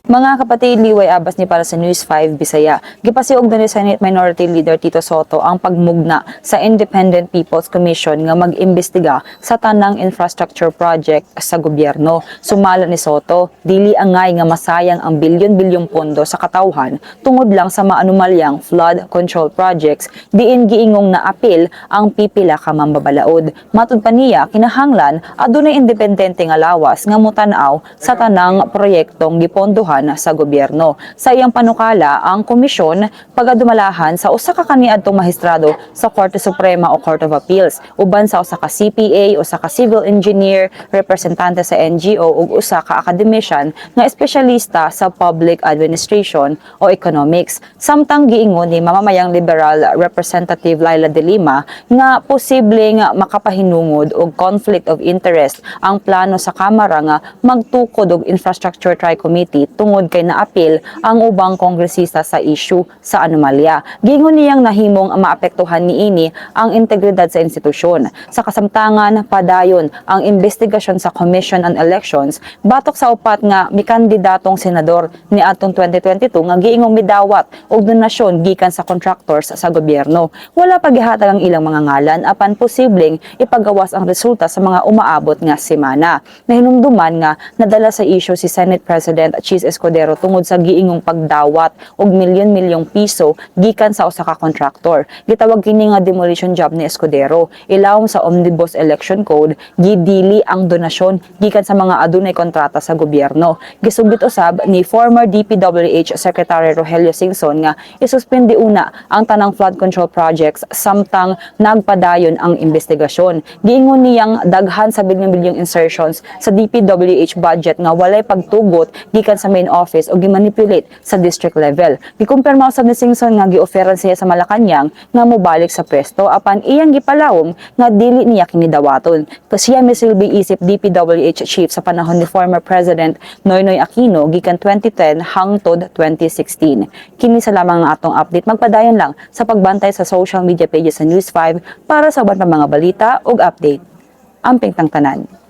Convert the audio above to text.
Mga kapatid, liway abas ni para sa News 5 Bisaya. Gipasiog na ni Senate Minority Leader Tito Soto ang pagmugna sa Independent People's Commission nga mag-imbestiga sa tanang infrastructure project sa gobyerno. Sumala ni Soto, dili angay nga masayang ang bilyon-bilyong pondo sa katawhan tungod lang sa maanumalyang flood control projects diin giingong na apil ang pipila ka mambabalaod. Matud pa niya, kinahanglan adunay independente nga lawas nga mutanaw sa tanang proyektong gipondohan sa gobyerno. Sa iyang panukala, ang komisyon pagadumalahan sa usa ka kaniadtong maestrado sa Korte Suprema o Court of Appeals, uban sa usa ka CPA, usa ka civil engineer, representante sa NGO ug usa ka academician nga espesyalista sa public administration o economics. Samtang giingon ni mamamayang liberal Representative Laila De Lima nga posibleng makapahinungod og conflict of interest ang plano sa Kamara nga magtukod og Infrastructure Tri-Committee tungod kay naapil ang ubang kongresista sa issue sa anomalya. Gingon niyang nahimong maapektuhan niini ang integridad sa institusyon. Sa kasamtangan, padayon ang investigasyon sa Commission on Elections batok sa upat nga mikandidatong senador ni atong 2022 nga giingong midawat og donasyon gikan sa contractors sa gobyerno. Wala pa gihatag ang ilang mga ngalan apan posibleng ipagawas ang resulta sa mga umaabot nga semana. Nahinumduman nga nadala sa issue si Senate President Chis Escudero tungod sa giingong pagdawat og milyon-milyong piso gikan sa usa ka contractor. Gitawag kini nga demolition job ni Escudero. Ilawom sa Omnibus Election Code, gidili ang donasyon gikan sa mga adunay kontrata sa gobyerno. Gisugit usab ni former DPWH Secretary Rogelio Singson nga isuspende una ang tanang flood control projects samtang nagpadayon ang investigasyon. Giingon niyang daghan sa bilyong-bilyong insertions sa DPWH budget nga walay pagtugot gikan sa main office o gimanipulate sa district level. Gikumpirma usab ni Singson nga gioferan siya sa Malacañang nga mobalik sa pwesto apan iyang gipalawom nga dili niya kini dawaton. Siya misilbi isip DPWH chief sa panahon ni former President Noynoy Aquino gikan 2010 hangtod 2016. Kini sa lamang ang atong update. Magpadayon lang sa pagbantay sa social media pages sa News 5 para sa uban pa mga balita ug update. Amping tang tanan.